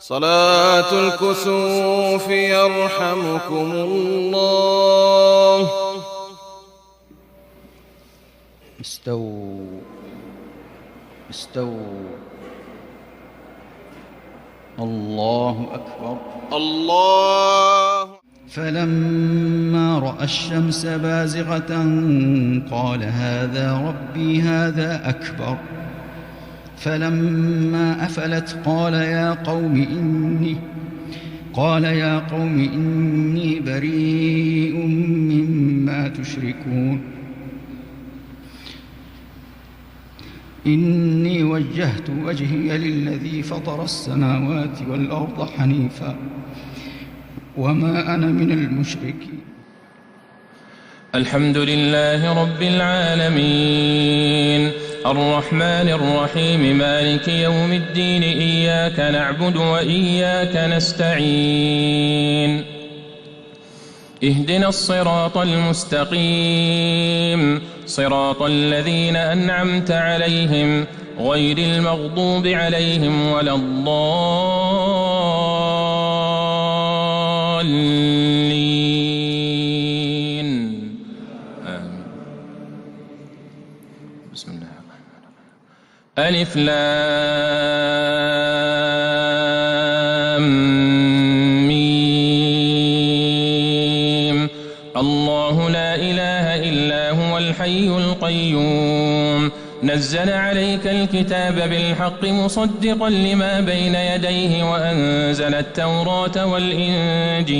صلاة الكسوف يرحمكم الله. استووا استووا. الله أكبر. الله. فلما رأى الشمس بازغة قال هذا ربي هذا أكبر. فلما أفلت قال يا قوم إني بريء مما تشركون. إني وجهت وجهي للذي فطر السماوات والأرض حنيفا وما أنا من المشركين. الحمد لله رب العالمين الرحمن الرحيم مالك يوم الدين إياك نعبد وإياك نستعين اهدنا الصراط المستقيم صراط الذين أنعمت عليهم غير المغضوب عليهم ولا الضالين آمين. بسم الله الرحمن الرحيم. ألف لام ميم. الله لا إله إلا هو الحي القيوم نزل عليك الكتاب بالحق مصدقا لما بين يديه وأنزل التوراة والإنجيل